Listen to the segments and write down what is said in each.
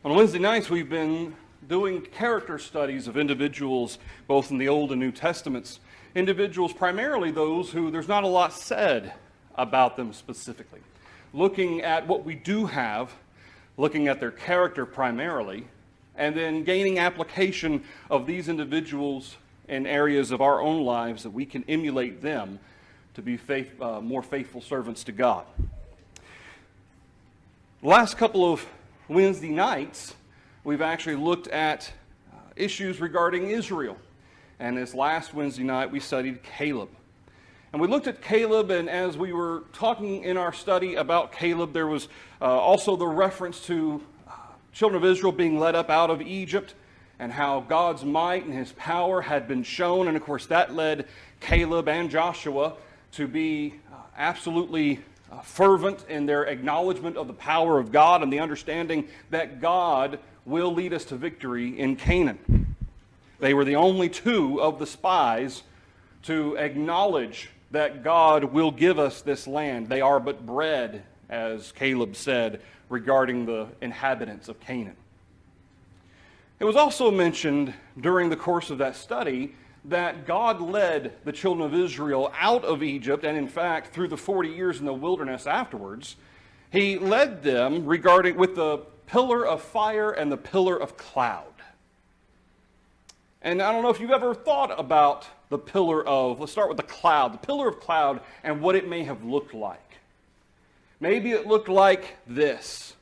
On Wednesday nights, we've been doing character studies of individuals, both in the Old and New Testaments. Individuals, primarily those who there's not a lot said about them specifically. Looking at what we do have, looking at their character primarily, and then gaining application of these individuals in areas of our own lives that we can emulate them to be more faithful servants to God. The last couple of Wednesday nights, we've actually looked at issues regarding Israel. And this last Wednesday night, we studied Caleb. And we looked at Caleb, and as we were talking in our study about Caleb, there was also the reference to children of Israel being led up out of Egypt and how God's might and his power had been shown. And of course, that led Caleb and Joshua to be absolutely fervent in their acknowledgement of the power of God and the understanding that God will lead us to victory in Canaan. They were the only two of the spies to acknowledge that God will give us this land. They are but bread, as Caleb said regarding the inhabitants of Canaan. It was also mentioned during the course of that study that God led the children of Israel out of Egypt, and in fact, through the 40 years in the wilderness afterwards, he led them with the pillar of fire and the pillar of cloud. And I don't know if you've ever thought about the let's start with the pillar of cloud and what it may have looked like. Maybe it looked like this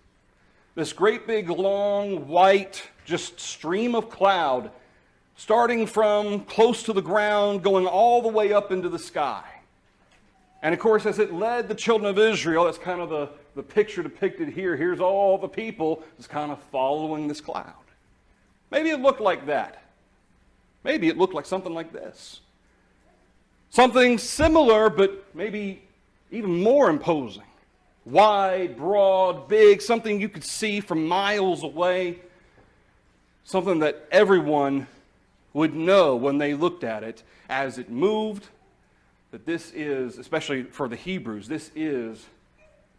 great big long white just stream of cloud starting from close to the ground, going all the way up into the sky. And of course, as it led the children of Israel, that's kind of the picture depicted here. Here's all the people just kind of following this cloud. Maybe it looked like that. Maybe it looked like something like this. Something similar, but maybe even more imposing. Wide, broad, big, something you could see from miles away. Something that everyone would know when they looked at it as it moved, that this is, especially for the Hebrews, this is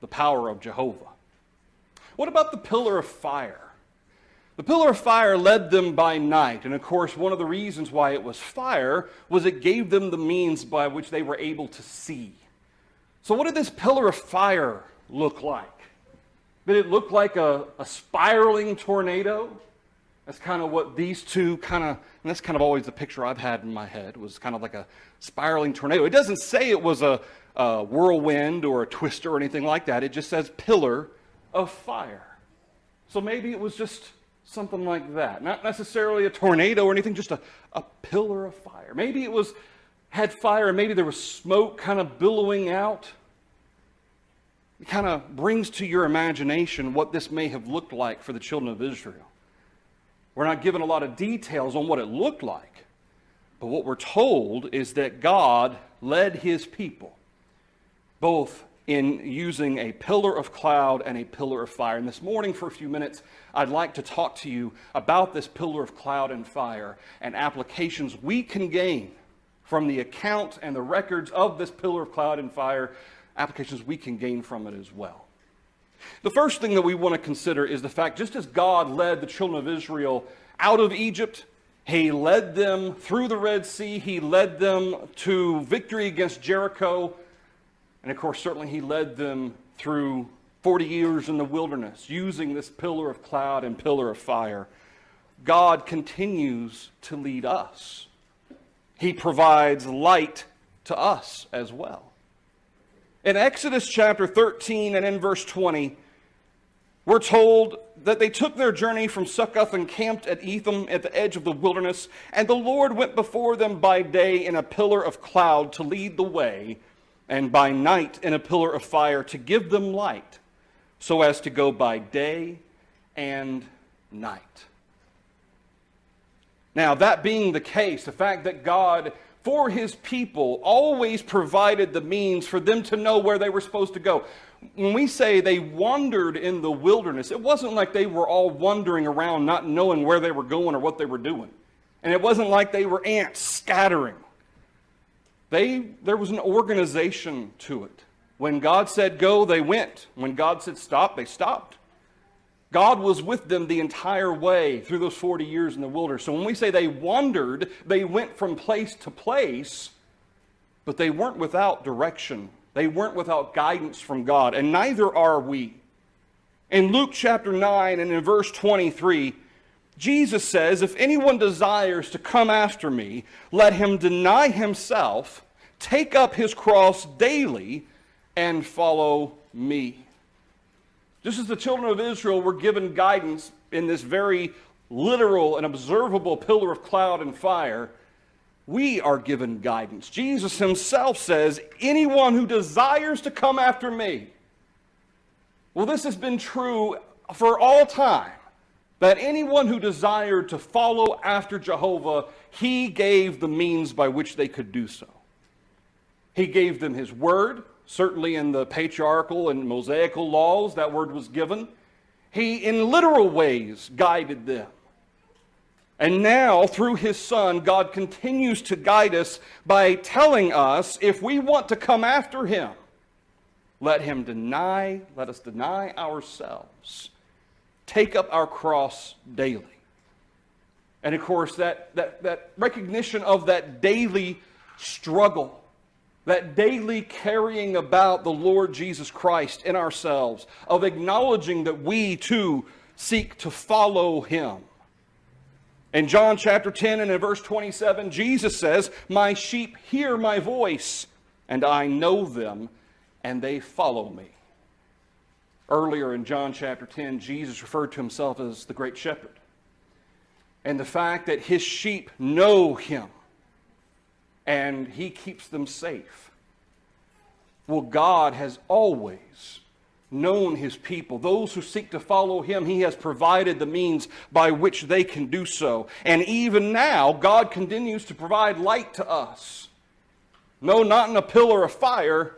the power of Jehovah. What about the pillar of fire? The pillar of fire led them by night, and of course one of the reasons why it was fire was it gave them the means by which they were able to see. So what did this pillar of fire look like? Did it look like a spiraling tornado? That's kind of what these two and that's kind of always the picture I've had in my head, was kind of like a spiraling tornado. It doesn't say it was a whirlwind or a twister or anything like that. It just says pillar of fire. So maybe it was just something like that. Not necessarily a tornado or anything, just a pillar of fire. Maybe it had fire and maybe there was smoke kind of billowing out. It kind of brings to your imagination what this may have looked like for the children of Israel. We're not given a lot of details on what it looked like, but what we're told is that God led his people, both in using a pillar of cloud and a pillar of fire. And this morning, for a few minutes, I'd like to talk to you about this pillar of cloud and fire and applications we can gain from the account and the records of this pillar of cloud and fire, applications we can gain from it as well. The first thing that we want to consider is the fact, just as God led the children of Israel out of Egypt, he led them through the Red Sea, he led them to victory against Jericho, and of course, certainly he led them through 40 years in the wilderness, using this pillar of cloud and pillar of fire. God continues to lead us. He provides light to us as well. In Exodus chapter 13 and in verse 20, we're told that they took their journey from Succoth and camped at Etham at the edge of the wilderness, and the Lord went before them by day in a pillar of cloud to lead the way, and by night in a pillar of fire to give them light, so as to go by day and night. Now, that being the case, the fact that God, for his people, always provided the means for them to know where they were supposed to go. When we say they wandered in the wilderness, it wasn't like they were all wandering around not knowing where they were going or what they were doing. And it wasn't like they were ants scattering. There was an organization to it. When God said go, they went. When God said stop, they stopped. God was with them the entire way through those 40 years in the wilderness. So when we say they wandered, they went from place to place, but they weren't without direction. They weren't without guidance from God, and neither are we. In Luke chapter 9 and in verse 23, Jesus says, if anyone desires to come after me, let him deny himself, take up his cross daily, and follow me. Just as the children of Israel were given guidance in this very literal and observable pillar of cloud and fire, we are given guidance. Jesus himself says, anyone who desires to come after me. Well, this has been true for all time, that anyone who desired to follow after Jehovah, he gave the means by which they could do so. He gave them his word. Certainly in the patriarchal and Mosaical laws, that word was given. He, in literal ways, guided them. And now, through his Son, God continues to guide us by telling us, if we want to come after him, let us deny ourselves, take up our cross daily. And of course, that recognition of that daily struggle, that daily carrying about the Lord Jesus Christ in ourselves, of acknowledging that we too seek to follow him. In John chapter 10 and in verse 27, Jesus says, my sheep hear my voice, and I know them, and they follow me. Earlier in John chapter 10, Jesus referred to himself as the great shepherd. And the fact that his sheep know him, and he keeps them safe. Well, God has always known his people. Those who seek to follow him, he has provided the means by which they can do so. And even now, God continues to provide light to us. No, not in a pillar of fire,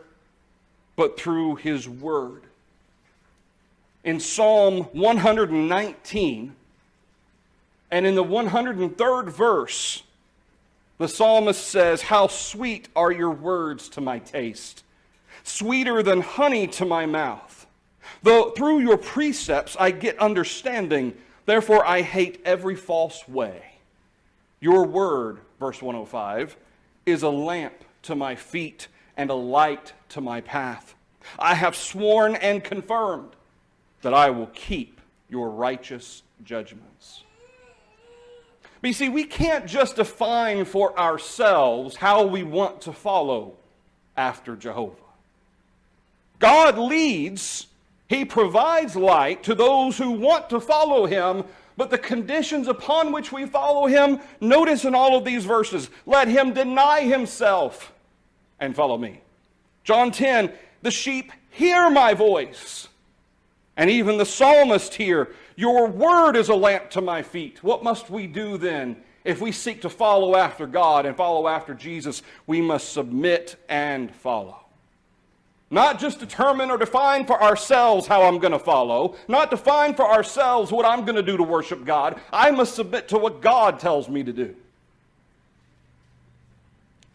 but through his word. In Psalm 119, and in the 103rd verse, the psalmist says, how sweet are your words to my taste, sweeter than honey to my mouth. Though through your precepts I get understanding, therefore I hate every false way. Your word, verse 105, is a lamp to my feet and a light to my path. I have sworn and confirmed that I will keep your righteous judgments. But you see, we can't just define for ourselves how we want to follow after Jehovah. God leads, he provides light to those who want to follow him, but the conditions upon which we follow him, notice in all of these verses, let him deny himself and follow me. John 10, the sheep hear my voice. And even the psalmist here, your word is a lamp to my feet. What must we do then? If we seek to follow after God and follow after Jesus, we must submit and follow. Not just determine or define for ourselves how I'm going to follow, not define for ourselves what I'm going to do to worship God. I must submit to what God tells me to do.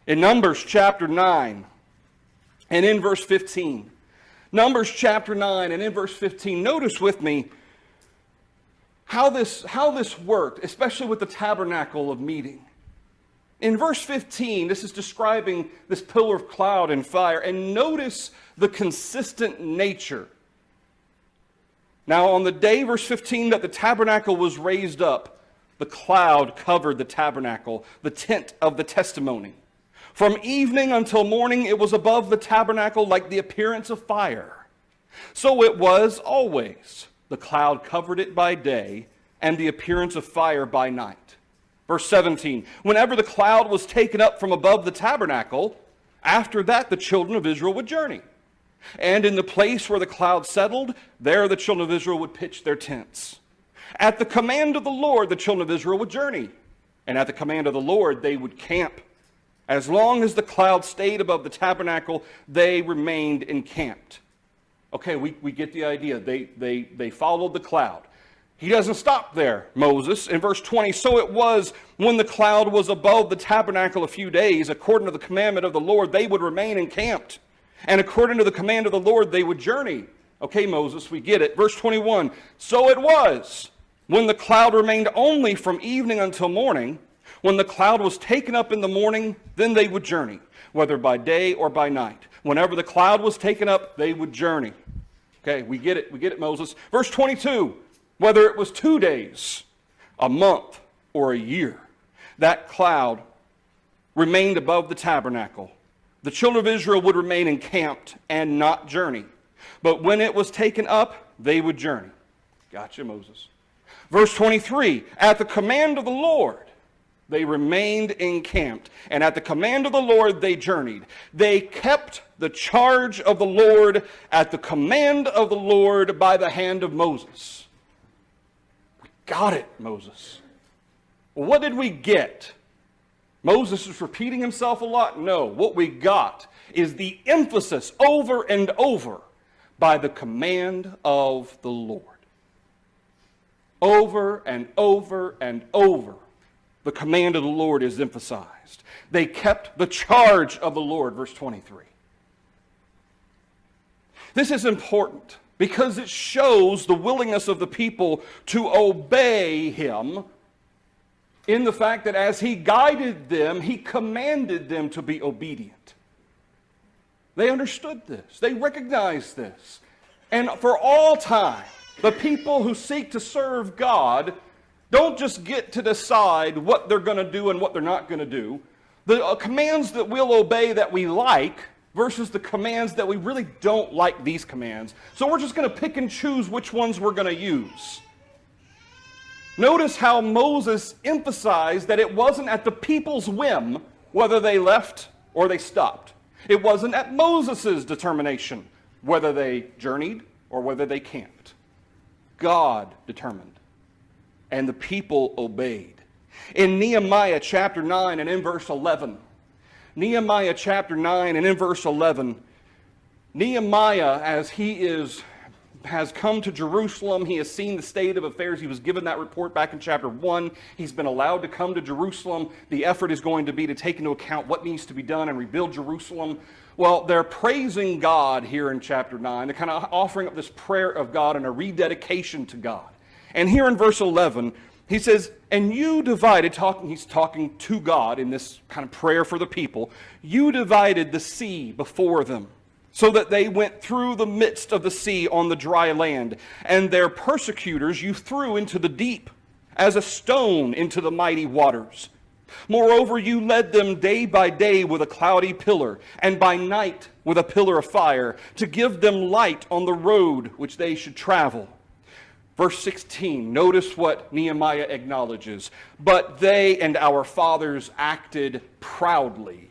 In Numbers chapter 9 and in verse 15, Numbers chapter 9 and in verse 15, notice with me how this worked, especially with the tabernacle of meeting. In verse 15, this is describing this pillar of cloud and fire, and notice the consistent nature. Now, on the day, verse 15, that the tabernacle was raised up, the cloud covered the tabernacle, the tent of the testimony. From evening until morning, it was above the tabernacle like the appearance of fire. So it was always. The cloud covered it by day, and the appearance of fire by night. Verse 17, whenever the cloud was taken up from above the tabernacle, after that the children of Israel would journey. And in the place where the cloud settled, there the children of Israel would pitch their tents. At the command of the Lord, the children of Israel would journey. And at the command of the Lord, they would camp. As long as the cloud stayed above the tabernacle, they remained encamped. Okay, we get the idea. They followed the cloud. He doesn't stop there, Moses. In verse 20, so it was when the cloud was above the tabernacle a few days, according to the commandment of the Lord, they would remain encamped. And according to the command of the Lord, they would journey. Okay, Moses, we get it. Verse 21, so it was, when the cloud remained only from evening until morning, when the cloud was taken up in the morning, then they would journey, whether by day or by night. Whenever the cloud was taken up, they would journey. Okay, we get it, Moses. Verse 22, whether it was 2 days, a month, or a year, that cloud remained above the tabernacle. The children of Israel would remain encamped and not journey. But when it was taken up, they would journey. Gotcha, Moses. Verse 23, at the command of the Lord, they remained encamped, and at the command of the Lord they journeyed. They kept the charge of the Lord at the command of the Lord by the hand of Moses. We got it, Moses. What did we get? Moses is repeating himself a lot? No. What we got is the emphasis over and over by the command of the Lord. Over and over and over, the command of the Lord is emphasized. They kept the charge of the Lord, verse 23. This is important because it shows the willingness of the people to obey him in the fact that as he guided them, he commanded them to be obedient. They understood this. They recognized this. And for all time, the people who seek to serve God don't just get to decide what they're going to do and what they're not going to do. The commands that we'll obey that we like versus the commands that we really don't like these commands. So we're just going to pick and choose which ones we're going to use. Notice how Moses emphasized that it wasn't at the people's whim whether they left or they stopped. It wasn't at Moses' determination whether they journeyed or whether they camped. God determined, and the people obeyed. In Nehemiah chapter 9 and in verse 11, Nehemiah chapter 9 and in verse 11, Nehemiah, as he has come to Jerusalem, he has seen the state of affairs. He was given that report back in chapter 1. He's been allowed to come to Jerusalem. The effort is going to be to take into account what needs to be done and rebuild Jerusalem. Well, they're praising God here in chapter 9. They're kind of offering up this prayer of God and a rededication to God. And here in verse 11, he says, and you divided, he's talking to God in this kind of prayer for the people, you divided the sea before them, so that they went through the midst of the sea on the dry land, and their persecutors you threw into the deep, as a stone into the mighty waters. Moreover, you led them day by day with a cloudy pillar, and by night with a pillar of fire, to give them light on the road which they should travel. Verse 16, notice what Nehemiah acknowledges. But they and our fathers acted proudly.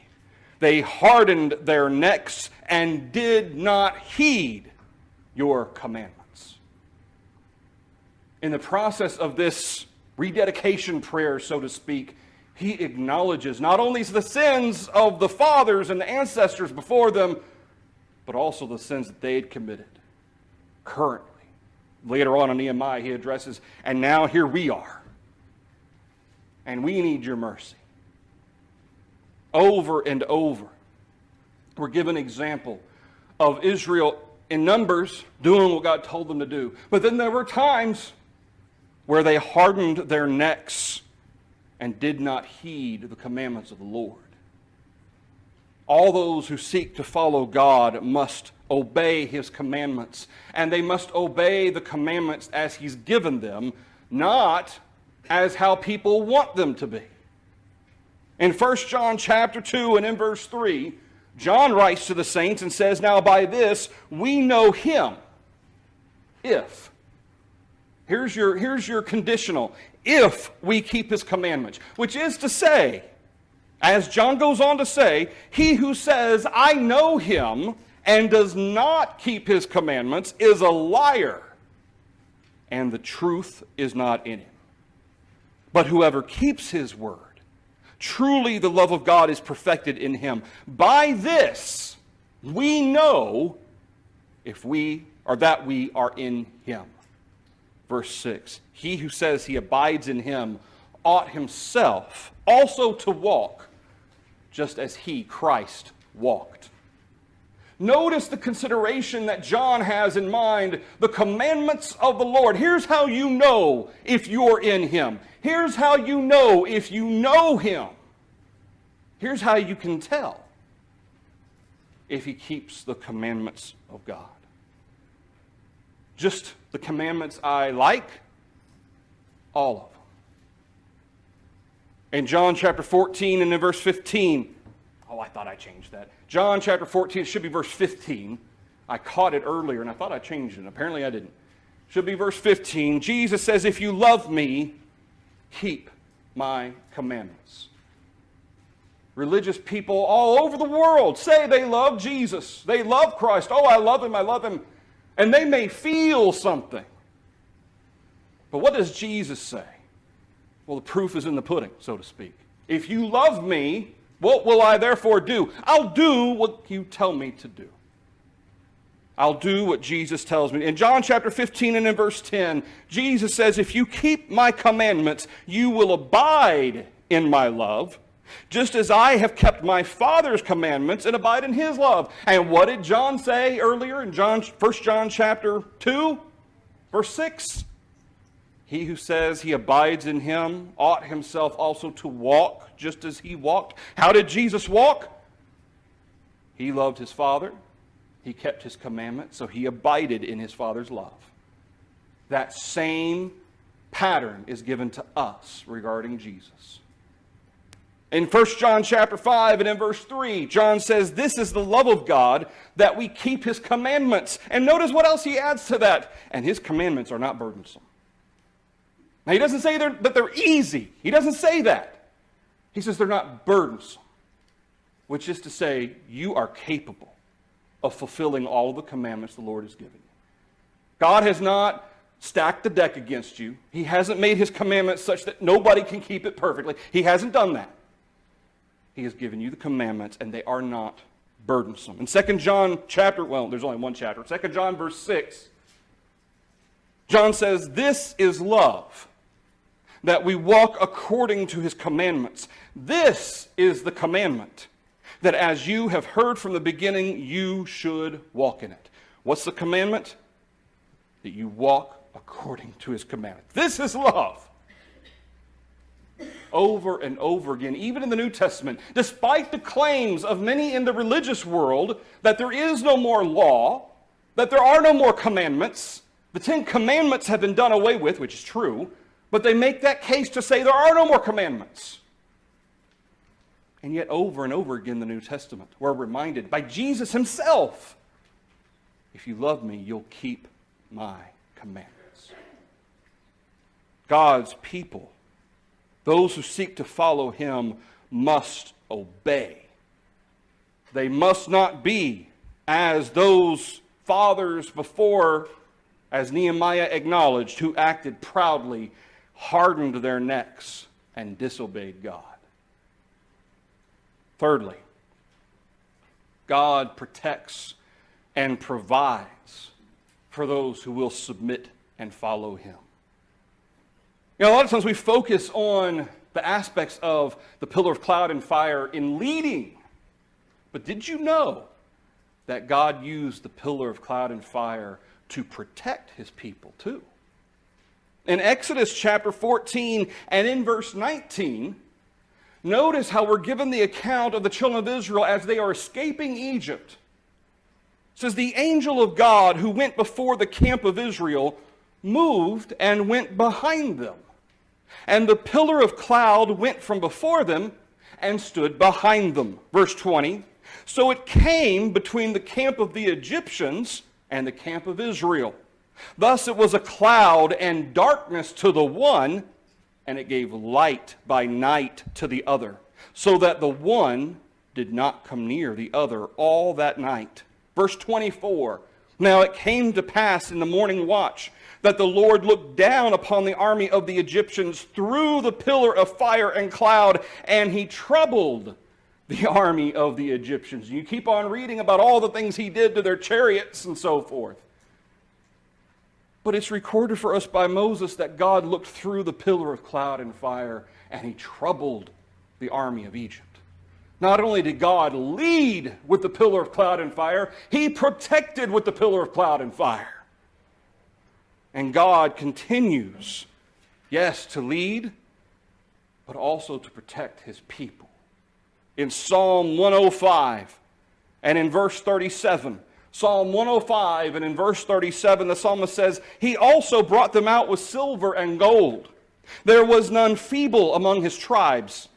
They hardened their necks and did not heed your commandments. In the process of this rededication prayer, so to speak, he acknowledges not only the sins of the fathers and the ancestors before them, but also the sins that they had committed currently. Later on in Nehemiah, he addresses, and now here we are, and we need your mercy. Over and over, we're given an example of Israel in numbers doing what God told them to do. But then there were times where they hardened their necks and did not heed the commandments of the Lord. All those who seek to follow God must obey his commandments, and they must obey the commandments as he's given them, not as how people want them to be. In 1 John chapter 2 and in verse 3, John writes to the saints and says, now by this we know him, if. Here's your conditional. If we keep his commandments, which is to say, as John goes on to say, he who says, I know him, and does not keep his commandments is a liar, and the truth is not in him. But whoever keeps his word, truly the love of God is perfected in him. By this we know if we are in him. Verse 6, he who says he abides in him ought himself also to walk just as he, Christ, walked. Notice the consideration that John has in mind, the commandments of the Lord. Here's how you know if you're in Him. Here's how you know if you know Him. Here's how you can tell if He keeps the commandments of God. Just the commandments I like, all of them. In John chapter 14 and in verse 15, I thought I changed that. John chapter 14, it should be verse 15. I caught it earlier and I thought I changed it. Apparently I didn't. Should be verse 15. Jesus says, if you love me, keep my commandments. Religious people all over the world say they love Jesus. They love Christ. Oh, I love Him, I love Him. And they may feel something. But what does Jesus say? Well, the proof is in the pudding, so to speak. If you love me, what will I therefore do? I'll do what you tell me to do. I'll do what Jesus tells me. In John chapter 15 and in verse 10, Jesus says, if you keep my commandments, you will abide in my love, just as I have kept my Father's commandments and abide in His love. And what did John say earlier in 1 John chapter 2, verse 6? He who says he abides in Him ought himself also to walk just as He walked. How did Jesus walk? He loved His Father. He kept His commandments, so He abided in His Father's love. That same pattern is given to us regarding Jesus. In 1 John chapter 5 and in verse 3, John says, this is the love of God, that we keep His commandments. And notice what else he adds to that. And His commandments are not burdensome. Now, he doesn't say that they're easy. He doesn't say that. He says they're not burdensome, which is to say you are capable of fulfilling all the commandments the Lord has given you. God has not stacked the deck against you. He hasn't made His commandments such that nobody can keep it perfectly. He hasn't done that. He has given you the commandments, and they are not burdensome. In 2 John chapter, well, there's only one chapter, 2 John verse 6, John says, this is love, that we walk according to His commandments. This is the commandment, that as you have heard from the beginning, you should walk in it. What's the commandment? That you walk according to His commandment. This is love. Over and over again, even in the New Testament, despite the claims of many in the religious world that there is no more law, that there are no more commandments, the 10 Commandments have been done away with, which is true, but they make that case to say there are no more commandments. And yet over and over again in the New Testament, we're reminded by Jesus Himself, if you love me, you'll keep my commandments. God's people, those who seek to follow Him, must obey. They must not be as those fathers before, as Nehemiah acknowledged, who acted proudly, hardened their necks, and disobeyed God. Thirdly, God protects and provides for those who will submit and follow Him. You know, a lot of times we focus on the aspects of the pillar of cloud and fire in leading. But did you know that God used the pillar of cloud and fire to protect His people too? In Exodus chapter 14 and in verse 19, notice how we're given the account of the children of Israel as they are escaping Egypt. It says, the angel of God who went before the camp of Israel moved and went behind them. And the pillar of cloud went from before them and stood behind them. Verse 20, so it came between the camp of the Egyptians and the camp of Israel. Thus it was a cloud and darkness to the one, and it gave light by night to the other, so that the one did not come near the other all that night. Verse 24, now it came to pass in the morning watch that the Lord looked down upon the army of the Egyptians through the pillar of fire and cloud, and He troubled the army of the Egyptians. You keep on reading about all the things He did to their chariots and so forth. But it's recorded for us by Moses that God looked through the pillar of cloud and fire, and He troubled the army of Egypt. Not only did God lead with the pillar of cloud and fire, he protected with the pillar of cloud and fire. And God continues, yes, to lead, but also to protect his people. In Psalm 105 and in verse 37, Psalm 105 and in verse 37, the psalmist says, he also brought them out with silver and gold. There was none feeble among his tribes.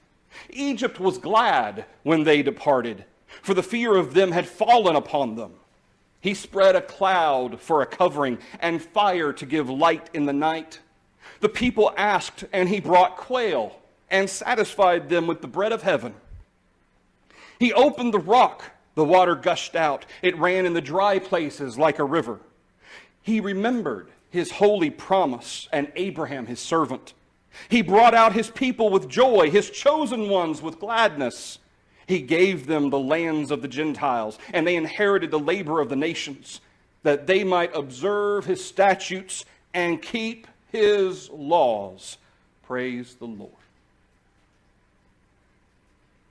Egypt was glad when they departed, for the fear of them had fallen upon them. He spread a cloud for a covering and fire to give light in the night. The people asked, and he brought quail and satisfied them with the bread of heaven. He opened the rock, the water gushed out. It ran in the dry places like a river. He remembered his holy promise and Abraham his servant. He brought out his people with joy, his chosen ones with gladness. He gave them the lands of the Gentiles, and they inherited the labor of the nations, that they might observe his statutes and keep his laws. Praise the Lord.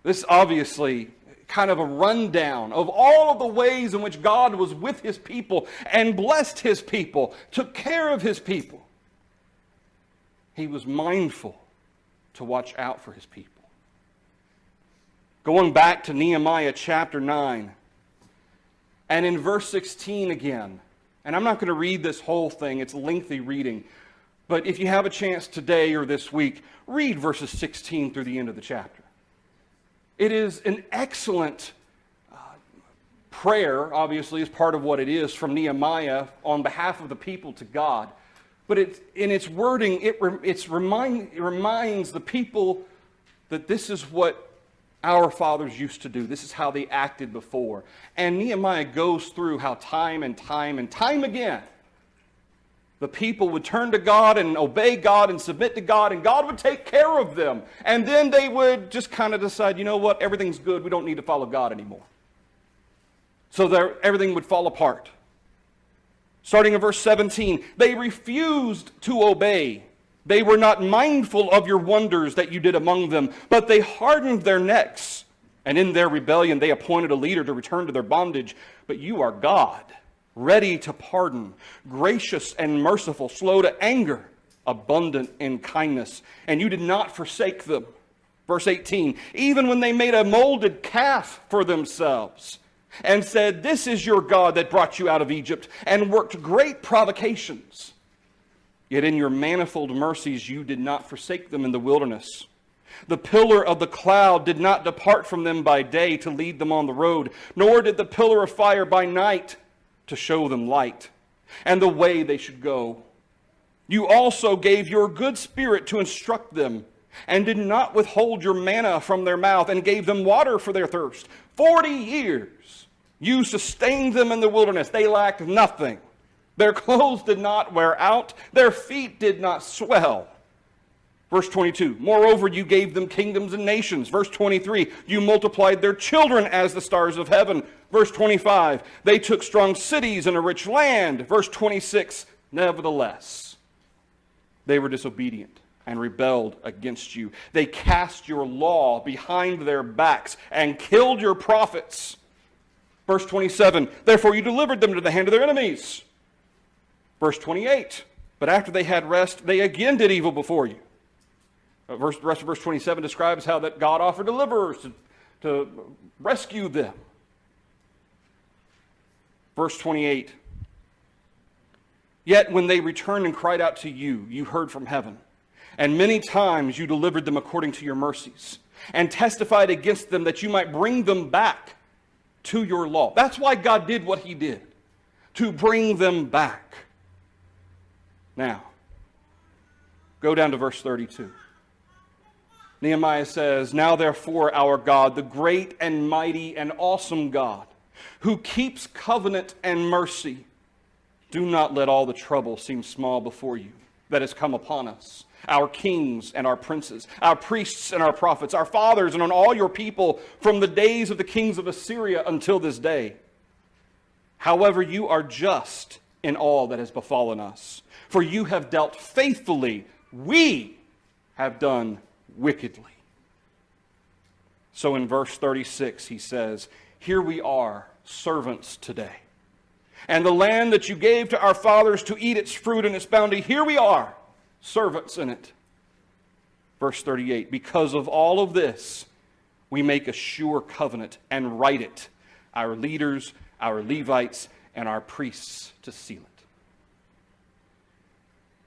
This obviously kind of a rundown of all of the ways in which God was with his people and blessed his people, took care of his people. He was mindful to watch out for his people. Going back to Nehemiah chapter 9, and in verse 16 again, and I'm not going to read this whole thing, it's lengthy reading, but if you have a chance today or this week, read verses 16 through the end of the chapter. It is an excellent prayer, obviously, is part of what it is, from Nehemiah on behalf of the people to God. But in its wording, it reminds the people that this is what our fathers used to do. This is how they acted before. And Nehemiah goes through how time and time and time again, the people would turn to God and obey God and submit to God, and God would take care of them. And then they would just kind of decide, you know what, everything's good. We don't need to follow God anymore. So everything would fall apart. Starting in verse 17, they refused to obey. They were not mindful of your wonders that you did among them, but they hardened their necks. And in their rebellion, they appointed a leader to return to their bondage. But you are God, ready to pardon, gracious and merciful, slow to anger, abundant in kindness. And you did not forsake them. Verse 18, even when they made a molded calf for themselves, and said, this is your God that brought you out of Egypt, and worked great provocations. Yet in your manifold mercies you did not forsake them in the wilderness. The pillar of the cloud did not depart from them by day to lead them on the road, nor did the pillar of fire by night to show them light, and the way they should go. You also gave your good spirit to instruct them, and did not withhold your manna from their mouth, and gave them water for their thirst. 40 years you sustained them in the wilderness. They lacked nothing. Their clothes did not wear out. Their feet did not swell. Verse 22, moreover, you gave them kingdoms and nations. Verse 23, you multiplied their children as the stars of heaven. Verse 25, they took strong cities and a rich land. Verse 26, nevertheless, they were disobedient and rebelled against you. They cast your law behind their backs and killed your prophets. Verse 27, therefore you delivered them to the hand of their enemies. Verse 28, but after they had rest, they again did evil before you. The rest of verse 27 describes how that God offered deliverers to rescue them. Verse 28, yet when they returned and cried out to you, you heard from heaven. And many times you delivered them according to your mercies, and testified against them that you might bring them back to your law. That's why God did what he did, to bring them back. Now, go down to verse 32. Nehemiah says, now therefore our God, the great and mighty and awesome God, who keeps covenant and mercy, do not let all the trouble seem small before you that has come upon us, our kings and our princes, our priests and our prophets, our fathers, and on all your people from the days of the kings of Assyria until this day. However, you are just in all that has befallen us, for you have dealt faithfully. We have done wickedly. So in verse 36, he says, "Here we are, servants today. And the land that you gave to our fathers to eat its fruit and its bounty, here we are, servants in it." Verse 38, "Because of all of this, we make a sure covenant and write it, our leaders, our Levites, and our priests to seal it."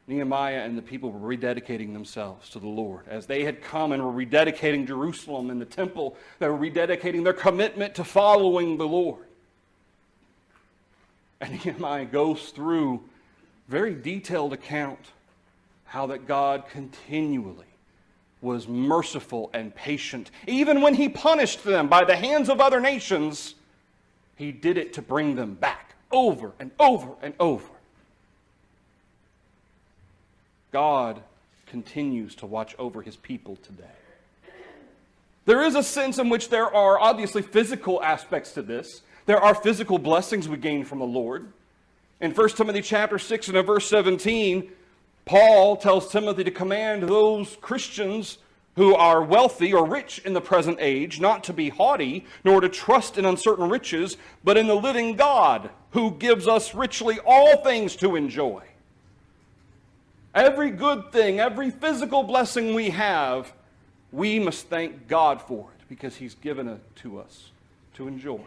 Nehemiah and the people were rededicating themselves to the Lord. As they had come and were rededicating Jerusalem and the temple, they were rededicating their commitment to following the Lord. And Nehemiah goes through a very detailed account how that God continually was merciful and patient. Even when he punished them by the hands of other nations, he did it to bring them back over and over and over. God continues to watch over his people today. There is a sense in which there are obviously physical aspects to this. There are physical blessings we gain from the Lord. In 1 Timothy chapter 6 and verse 17, Paul tells Timothy to command those Christians who are wealthy or rich in the present age not to be haughty, nor to trust in uncertain riches, but in the living God, who gives us richly all things to enjoy. Every good thing, every physical blessing we have, we must thank God for it because he's given it to us to enjoy.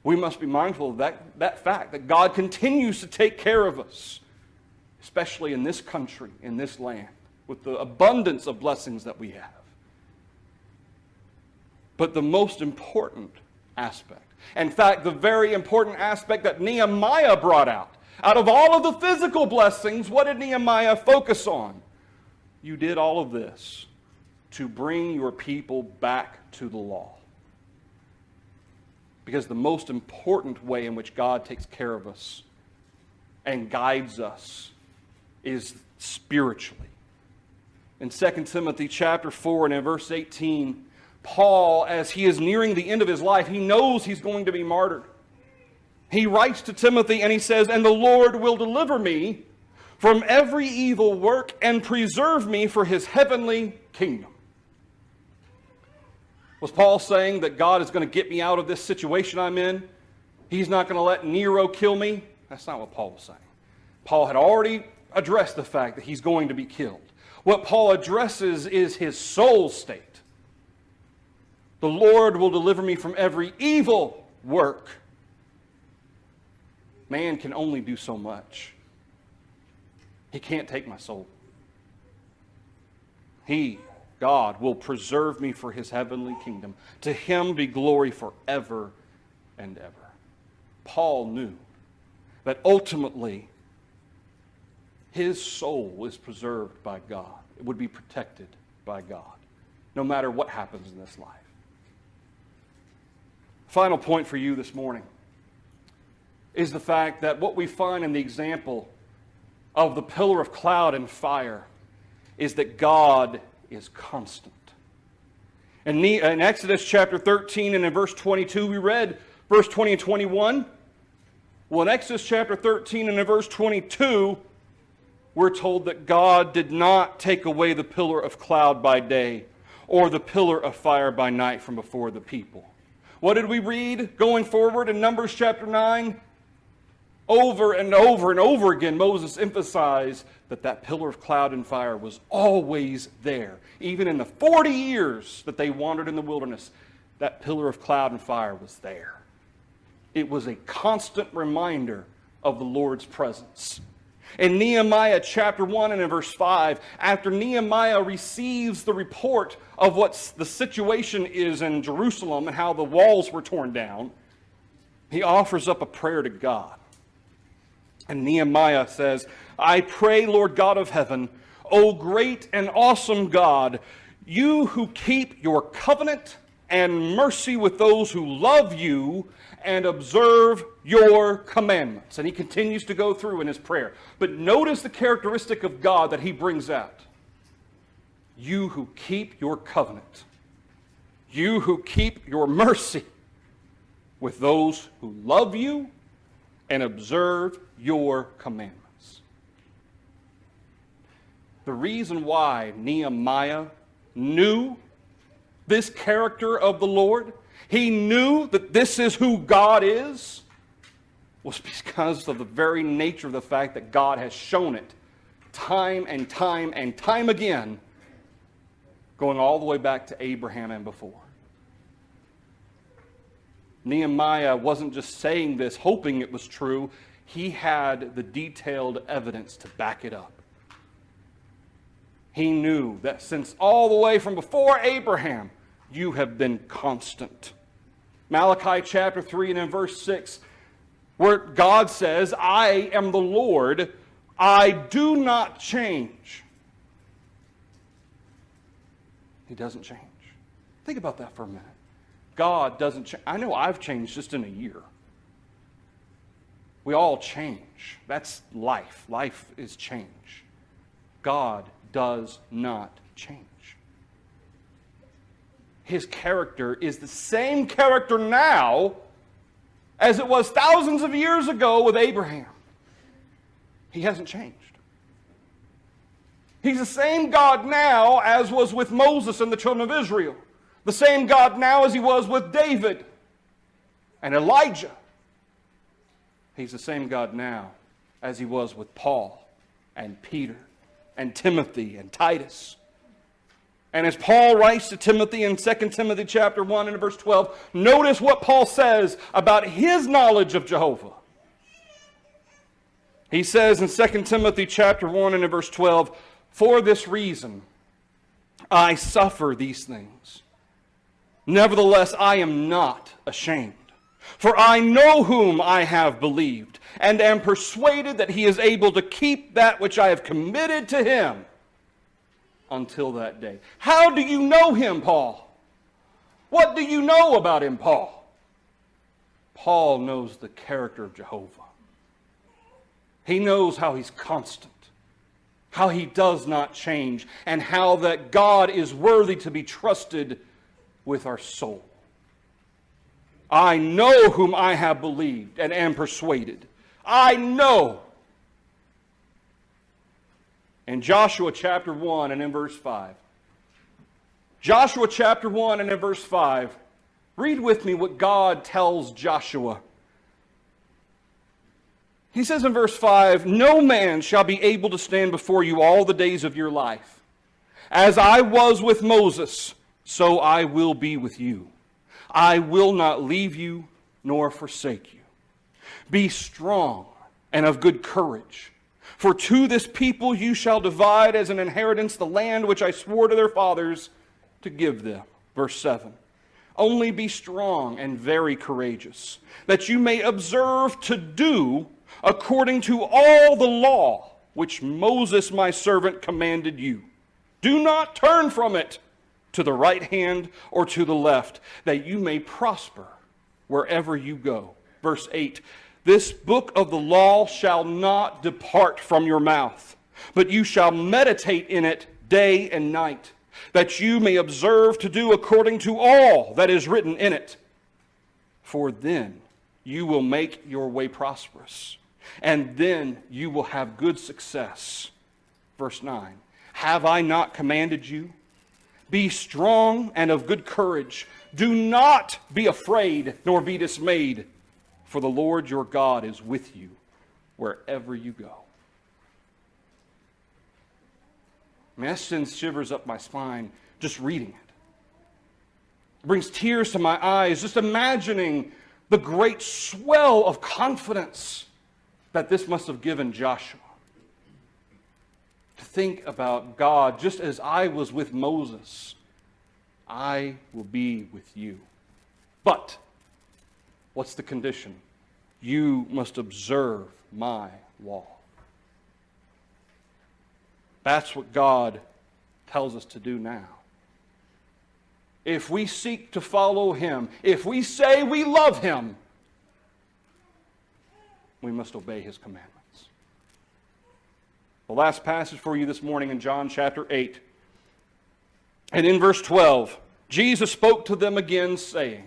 We must be mindful of that fact that God continues to take care of us, especially in this country, in this land, with the abundance of blessings that we have. But the most important aspect, in fact, the very important aspect that Nehemiah brought out of all of the physical blessings, what did Nehemiah focus on? You did all of this to bring your people back to the law. Because the most important way in which God takes care of us and guides us is spiritually. In 2 Timothy chapter 4 and in verse 18, Paul, as he is nearing the end of his life, he knows he's going to be martyred. He writes to Timothy and he says, "And the Lord will deliver me from every evil work and preserve me for his heavenly kingdom." Was Paul saying that God is going to get me out of this situation I'm in? He's not going to let Nero kill me? That's not what Paul was saying. Paul had already addressed the fact that he's going to be killed. What Paul addresses is his soul state. The Lord will deliver me from every evil work. Man can only do so much. He can't take my soul. He, God, will preserve me for his heavenly kingdom. To him be glory forever and ever. Paul knew that ultimately his soul is preserved by God. It would be protected by God, no matter what happens in this life. Final point for you this morning is the fact that what we find in the example of the pillar of cloud and fire is that God is constant. In Exodus chapter 13 and in verse 22, we read verse 20 and 21. Well, in Exodus chapter 13 and in verse 22, we're told that God did not take away the pillar of cloud by day or the pillar of fire by night from before the people. What did we read going forward in Numbers chapter 9? Over and over and over again, Moses emphasized that that pillar of cloud and fire was always there. Even in the 40 years that they wandered in the wilderness, that pillar of cloud and fire was there. It was a constant reminder of the Lord's presence. In Nehemiah chapter 1 and in verse 5, after Nehemiah receives the report of what the situation is in Jerusalem and how the walls were torn down, he offers up a prayer to God. And Nehemiah says, "I pray, Lord God of heaven, O great and awesome God, you who keep your covenant and mercy with those who love you and observe your commandments." And he continues to go through in his prayer. But notice the characteristic of God that he brings out. You who keep your covenant. You who keep your mercy with those who love you and observe your commandments. The reason why Nehemiah knew this character of the Lord, he knew that this is who God is, was because of the very nature of the fact that God has shown it time and time and time again, going all the way back to Abraham and before. Nehemiah wasn't just saying this hoping it was true. He had the detailed evidence to back it up. He knew that since all the way from before Abraham, you have been constant. Malachi chapter 3 and in verse 6, where God says, I am the Lord, I do not change. He doesn't change. Think about that for a minute. God doesn't change. I know I've changed just in a year. We all change. That's life. Life is change. God does not change. His character is the same character now as it was thousands of years ago with Abraham. He hasn't changed. He's the same God now as was with Moses and the children of Israel. The same God now as he was with David and Elijah. He's the same God now as he was with Paul and Peter and Timothy and Titus. And as Paul writes to Timothy in 2 Timothy chapter 1 and verse 12, notice what Paul says about his knowledge of Jehovah. He says in 2 Timothy chapter 1 and in verse 12, for this reason I suffer these things. Nevertheless, I am not ashamed. For I know whom I have believed, and am persuaded that he is able to keep that which I have committed to him until that day. How do you know him, Paul? What do you know about him, Paul? Paul knows the character of Jehovah. He knows how he's constant, how he does not change, and how that God is worthy to be trusted with our soul. I know whom I have believed and am persuaded. I know. In Joshua chapter 1 and in verse 5. Joshua chapter 1 and in verse 5. Read with me what God tells Joshua. He says in verse 5, no man shall be able to stand before you all the days of your life. As I was with Moses, so I will be with you. I will not leave you nor forsake you. Be strong and of good courage. For to this people you shall divide as an inheritance the land which I swore to their fathers to give them. Verse 7. Only be strong and very courageous, that you may observe to do according to all the law which Moses my servant commanded you. Do not turn from it to the right hand or to the left, that you may prosper wherever you go. Verse 8, this book of the law shall not depart from your mouth, but you shall meditate in it day and night, that you may observe to do according to all that is written in it. For then you will make your way prosperous, and then you will have good success. Verse 9, have I not commanded you? Be strong and of good courage. Do not be afraid nor be dismayed, for the Lord your God is with you wherever you go. I mean, that sends shivers up my spine just reading it. It brings tears to my eyes just imagining the great swell of confidence that this must have given Joshua. To think about God, just as I was with Moses, I will be with you. But, what's the condition? You must observe my law. That's what God tells us to do now. If we seek to follow him, if we say we love him, we must obey his commandments. The last passage for you this morning in John chapter 8. And in verse 12, Jesus spoke to them again, saying,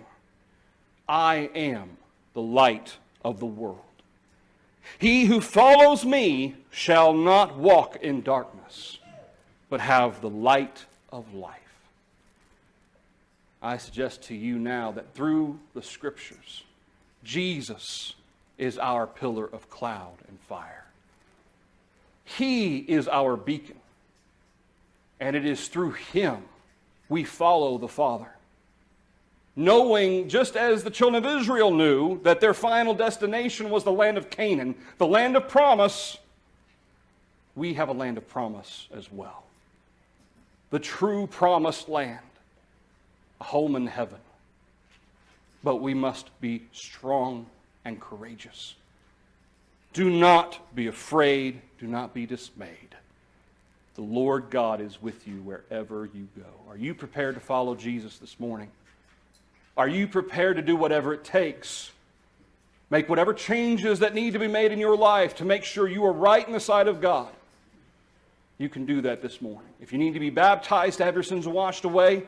I am the light of the world. He who follows me shall not walk in darkness, but have the light of life. I suggest to you now that through the Scriptures, Jesus is our pillar of cloud and fire. He is our beacon. And it is through Him we follow the Father. Knowing, just as the children of Israel knew, that their final destination was the land of Canaan, the land of promise, we have a land of promise as well. The true promised land, a home in heaven. But we must be strong and courageous. Do not be afraid. Do not be dismayed. The Lord God is with you wherever you go. Are you prepared to follow Jesus this morning? Are you prepared to do whatever it takes? Make whatever changes that need to be made in your life to make sure you are right in the sight of God. You can do that this morning. If you need to be baptized to have your sins washed away,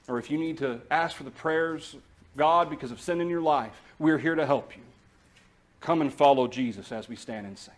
or if you need to ask for the prayers of God because of sin in your life, we're here to help you. Come and follow Jesus as we stand and sing.